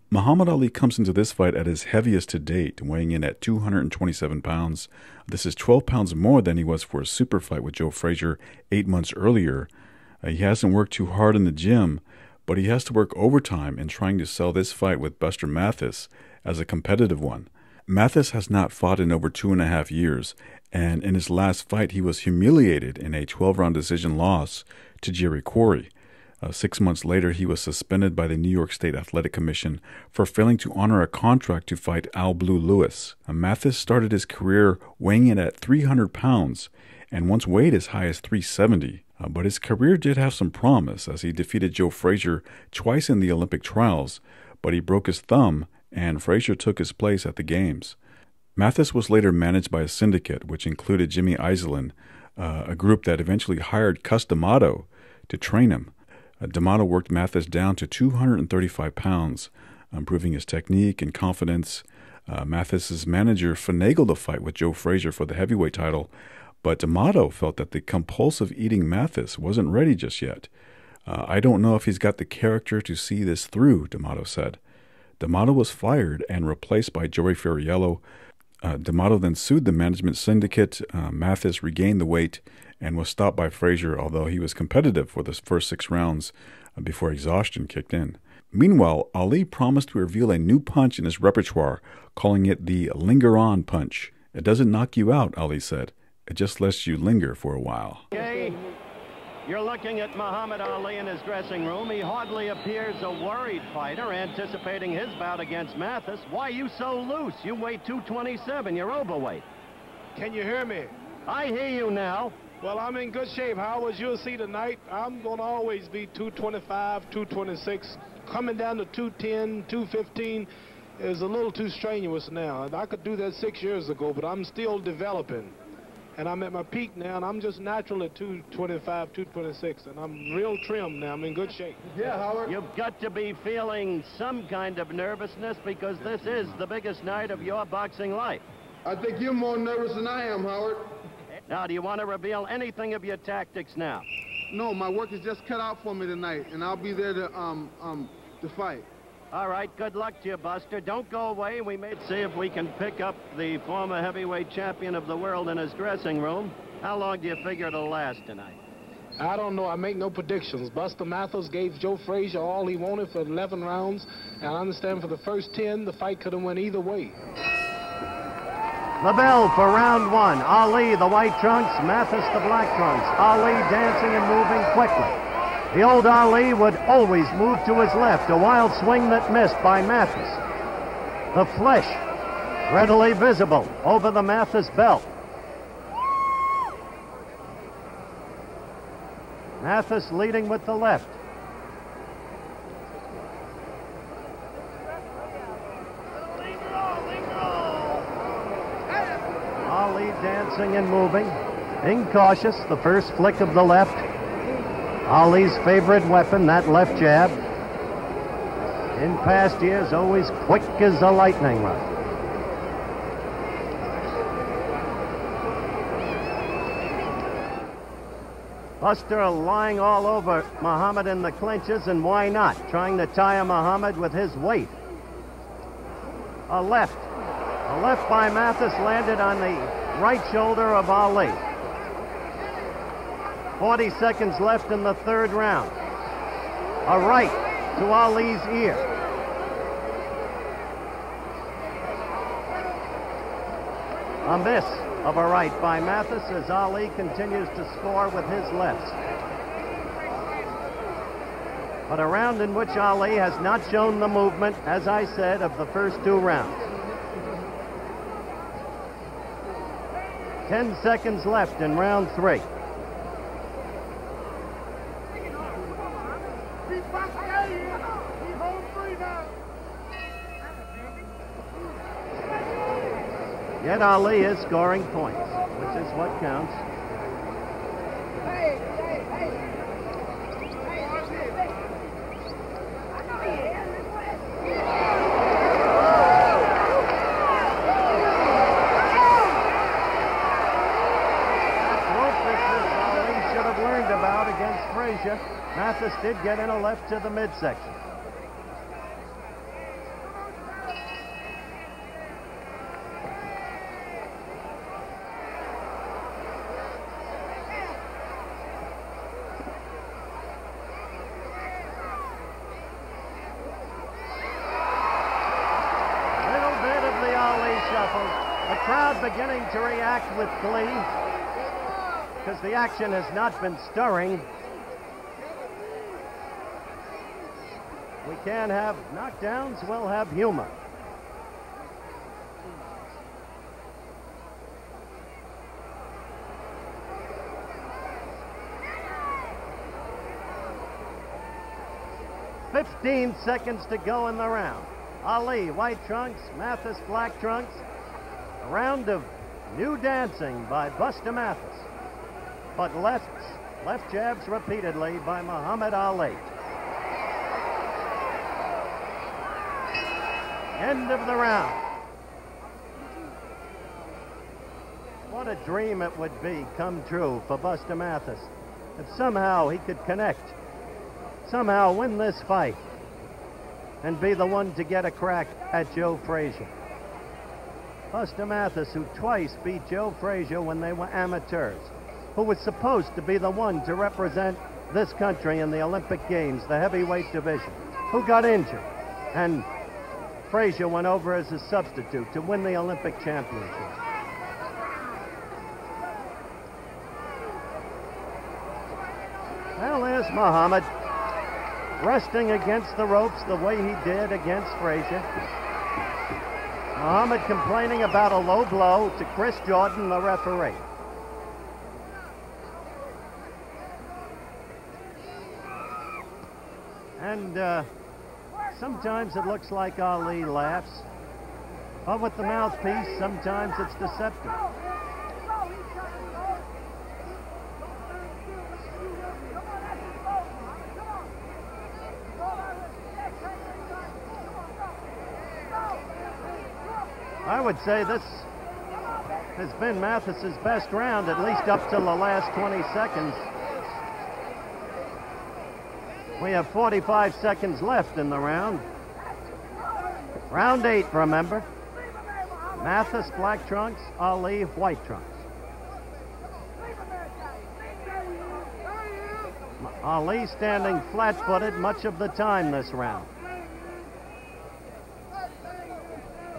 Muhammad Ali comes into this fight at his heaviest to date, weighing in at 227 pounds. This is 12 pounds more than he was for a super fight with Joe Frazier 8 months earlier. He hasn't worked too hard in the gym, but he has to work overtime in trying to sell this fight with Buster Mathis as a competitive one. Mathis has not fought in over 2.5 years, and in his last fight he was humiliated in a 12-round decision loss to Jerry Quarry. 6 months later, he was suspended by the New York State Athletic Commission for failing to honor a contract to fight Al Blue Lewis. Mathis started his career weighing in at 300 pounds and once weighed as high as 370. But his career did have some promise as he defeated Joe Frazier twice in the Olympic trials, but he broke his thumb and Frazier took his place at the games. Mathis was later managed by a syndicate which included Jimmy Iselin, a group that eventually hired Cus D'Amato to train him. D'Amato worked Mathis down to 235 pounds, improving his technique and confidence. Mathis's manager finagled a fight with Joe Frazier for the heavyweight title, but D'Amato felt that the compulsive eating Mathis wasn't ready just yet. I don't know if he's got the character to see this through, D'Amato said. D'Amato was fired and replaced by Joey Ferriello. D'Amato then sued the management syndicate. Mathis regained the weight and was stopped by Frazier, although he was competitive for the first 6 rounds before exhaustion kicked in. Meanwhile, Ali promised to reveal a new punch in his repertoire, calling it the linger-on punch. It doesn't knock you out, Ali said. It just lets you linger for a while. Okay. You're looking at Muhammad Ali in his dressing room. He hardly appears a worried fighter, anticipating his bout against Mathis. Why are you so loose? You weigh 227. You're overweight. Can you hear me? I hear you now. Well, I'm in good shape, Howard. As you'll see tonight, I'm going to always be 225, 226. Coming down to 210, 215 is a little too strenuous now. I could do that 6 years ago, but I'm still developing. And I'm at my peak now, and I'm just natural at 225, 226, and I'm real trim now. I'm in good shape. Yeah, Howard. You've got to be feeling some kind of nervousness because this is the biggest night of your boxing life. I think you're more nervous than I am, Howard. Now, do you want to reveal anything of your tactics now? No, my work is just cut out for me tonight, and I'll be there to fight. All right, good luck to you, Buster. Don't go away. We may see if we can pick up the former heavyweight champion of the world in his dressing room. How long do you figure it'll last tonight? I don't know. I make no predictions. Buster Mathis gave Joe Frazier all he wanted for 11 rounds, and I understand for the first 10, the fight could have went either way. The bell for round 1. Ali, the white trunks, Mathis, the black trunks. Ali dancing and moving quickly. The old Ali would always move to his left, a wild swing that missed by Mathis. The flesh readily visible over the Mathis belt. Mathis leading with the left. Ali dancing and moving, incautious, the first flick of the left. Ali's favorite weapon, that left jab. In past years, always quick as a lightning rod. Buster lying all over Muhammad in the clinches, and why not? Trying to tire Muhammad with his weight. A left by Mathis landed on the right shoulder of Ali. 40 seconds left in the third round. A right to Ali's ear. A miss of a right by Mathis as Ali continues to score with his lefts. But a round in which Ali has not shown the movement, as I said, of the first 2 rounds. 10 seconds left in round 3. Yet Ali is scoring points, which is what counts. Mathis did get in a left to the midsection. baffled. The crowd beginning to react with glee because the action has not been stirring. We can't have knockdowns, we'll have humor. "15 seconds to go in the round. Ali, white trunks, Mathis, black trunks. A round of new dancing by Buster Mathis, but left jabs repeatedly by Muhammad Ali. End of the round. What a dream it would be come true for Buster Mathis if somehow he could connect, somehow win this fight, and be the one to get a crack at Joe Frazier. Buster Mathis, who twice beat Joe Frazier when they were amateurs, who was supposed to be the one to represent this country in the Olympic Games, the heavyweight division, who got injured, and Frazier went over as a substitute to win the Olympic championship. Well, there's Muhammad, resting against the ropes the way he did against Frazier. Muhammad complaining about a low blow to Chris Jordan, the referee. And sometimes it looks like Ali laughs, but with the mouthpiece, sometimes it's deceptive. I would say this has been Mathis's best round, at least up till the last 20 seconds. We have 45 seconds left in the round. Round 8, remember. Mathis, black trunks, Ali, white trunks. Ali standing flat-footed much of the time this round.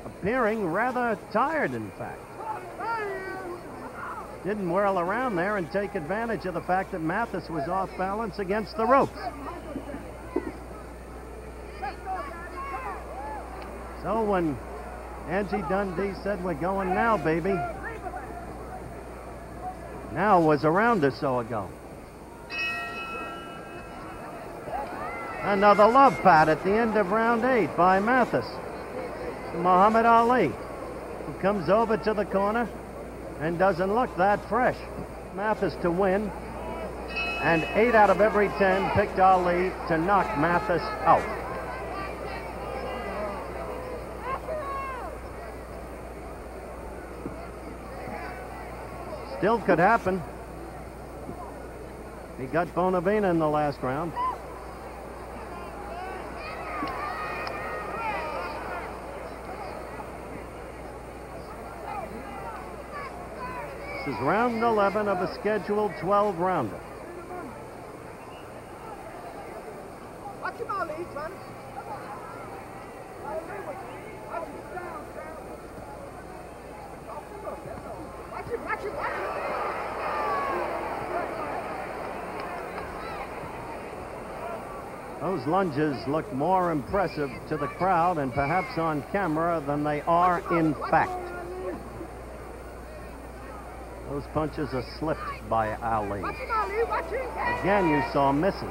Appearing rather tired, in fact. Didn't whirl around there and take advantage of the fact that Mathis was off balance against the ropes. So when Angie Dundee said, "We're going now, baby," now was a round or so ago. Another love pat at the end of round 8 by Mathis to Muhammad Ali, who comes over to the corner and doesn't look that fresh. Mathis to win, and 8 out of every 10 picked Ali to knock Mathis out. Still could happen. He got Bonavena in the last round. This is round 11 of a scheduled 12-rounder. Watch him, Ali, son. Watch him. Those lunges look more impressive to the crowd and perhaps on camera than they are in fact. Those punches are slipped by Ali. Watch him, Ali, watch him. Again, you saw misses.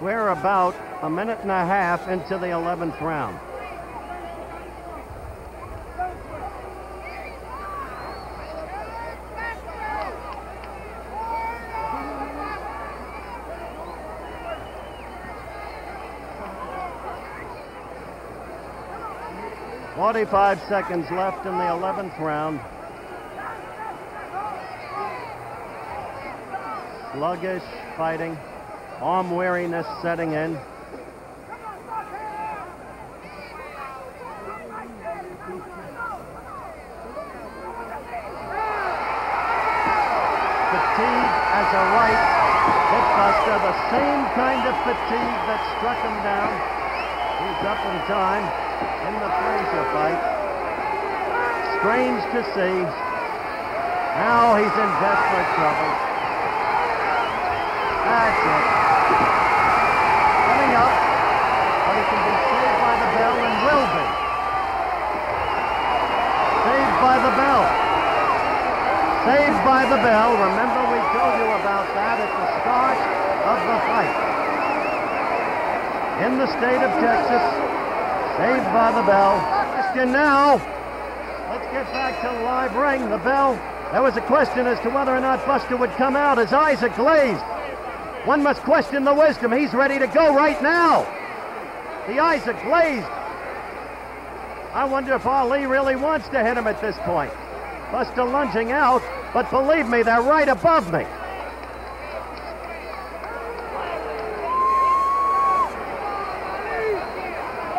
We're about a minute and a half into the 11th round. "45 seconds left in the 11th round. Sluggish fighting, arm weariness setting in. the same kind of fatigue that struck him down. He's up in time in the Frazier fight. Strange to see. Now he's in desperate trouble. That's it. Coming up, but he can be saved by the bell and will be. Saved by the bell. Saved by the bell. Remember we told you about that at the start of the fight. In the state of Texas, saved by the bell. Question now. Let's get back to the live ring. The bell. There was a question as to whether or not Buster would come out. His eyes are glazed. One must question the wisdom. He's ready to go right now. The eyes are glazed. I wonder if Ali really wants to hit him at this point. Buster lunging out, but believe me, they're right above me.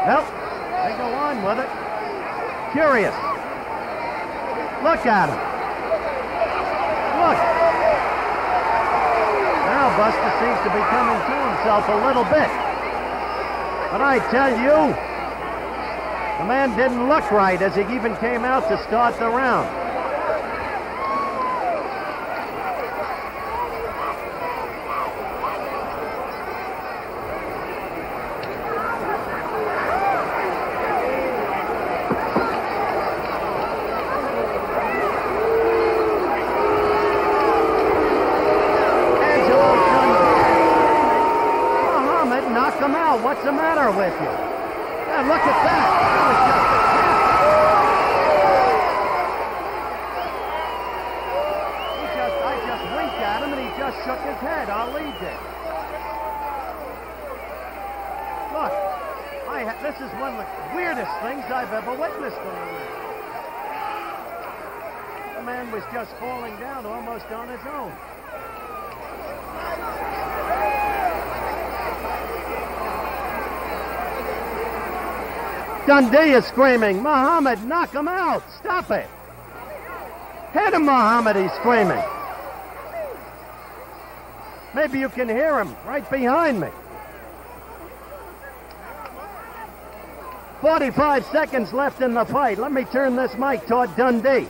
Nope, they go on with it. Curious. Look at him. Look. Now Buster seems to be coming to himself a little bit. But I tell you, the man didn't look right as he even came out to start the round. What's the matter with you? Yeah, look at that. That was just a tap. I just winked at him and he just shook his head. Ali did. Look, this is one of the weirdest things I've ever witnessed in the ring. The man was just falling down almost on his own. Dundee is screaming, Muhammad, knock him out. Stop it. Hit him, Muhammad, he's screaming. Maybe you can hear him right behind me. 45 seconds left in the fight. Let me turn this mic toward Dundee.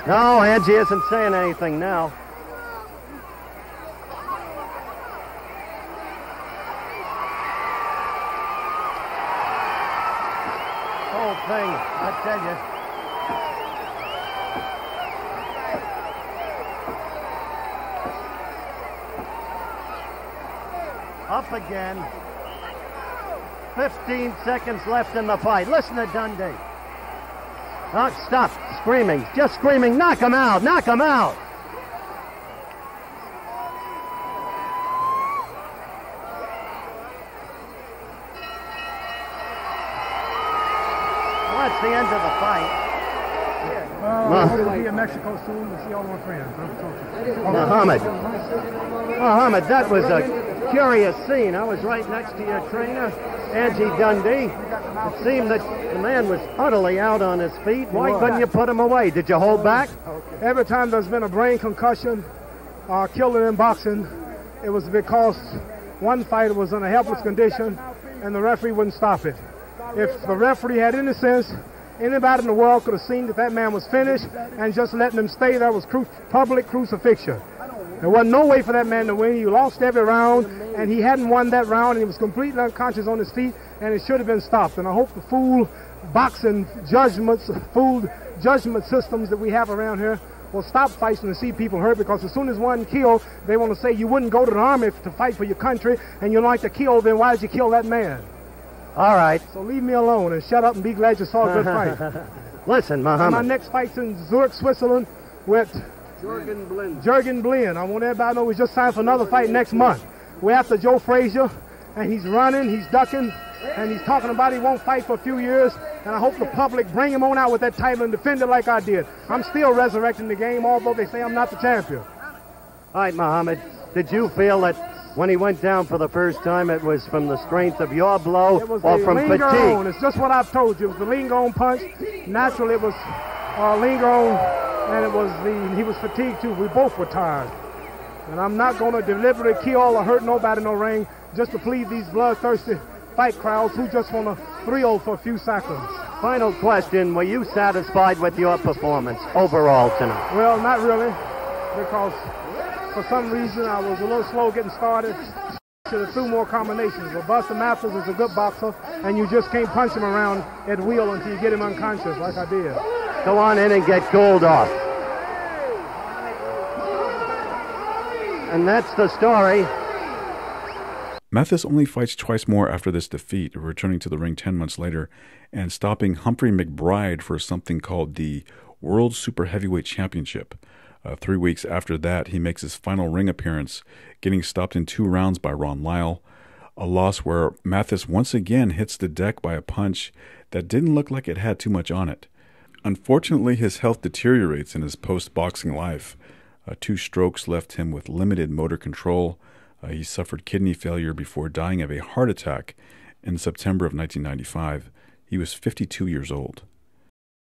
No, Angie isn't saying anything now. Thing, I tell you. Up again. 15 seconds left in the fight. Listen to Dundee. Oh, stop screaming. Just screaming, knock him out, knock him out. That's the end of the fight. We'll be in Mexico soon to see all my friends. Muhammad, that was a curious scene. I was right next to your trainer, Angie Dundee. It seemed that the man was utterly out on his feet. Why couldn't you put him away? Did you hold back? Every time there's been a brain concussion or killer in boxing, it was because one fighter was in a helpless condition and the referee wouldn't stop it. If the referee had any sense, anybody in the world could have seen that man was finished and just letting him stay there was public crucifixion. There wasn't no way for that man to win. He lost every round, and he hadn't won that round, and he was completely unconscious on his feet, and it should have been stopped. And I hope the fool boxing judgment systems that we have around here will stop fighting to see people hurt, because as soon as one killed, they want to say you wouldn't go to the army to fight for your country, and you like to kill, then why did you kill that man? All right. So leave me alone and shut up and be glad you saw a good fight. Listen, Muhammad. My next fight's in Zurich, Switzerland with Jürgen Blin. I want everybody to know we just signed for another fight next month. We're after Joe Frazier, and he's running, he's ducking, and he's talking about he won't fight for a few years, and I hope the public bring him on out with that title and defend it like I did. I'm still resurrecting the game, although they say I'm not the champion. All right, Muhammad, did you feel that when he went down for the first time, it was from the strength of your blow or from fatigue? It's just what I've told you. It was the linger-on punch. Naturally, it was linger-on and he was fatigued too. We both were tired. And I'm not going to deliberately kill or hurt nobody in no ring just to please these bloodthirsty fight crowds who just want to thrill for a few seconds. Final question, were you satisfied with your performance overall tonight? Well, not really, because for some reason I was a little slow getting started. Should have threw more combinations. But Buster Mathis is a good boxer, and you just can't punch him around at will until you get him unconscious like I did. Go on in and get cooled off. And that's the story. Mathis only fights twice more after this defeat, returning to the ring 10 months later and stopping Humphrey McBride for something called the World Super Heavyweight Championship. 3 weeks after that, he makes his final ring appearance, getting stopped in 2 rounds by Ron Lyle, a loss where Mathis once again hits the deck by a punch that didn't look like it had too much on it. Unfortunately, his health deteriorates in his post-boxing life. 2 strokes left him with limited motor control. He suffered kidney failure before dying of a heart attack in September of 1995. He was 52 years old.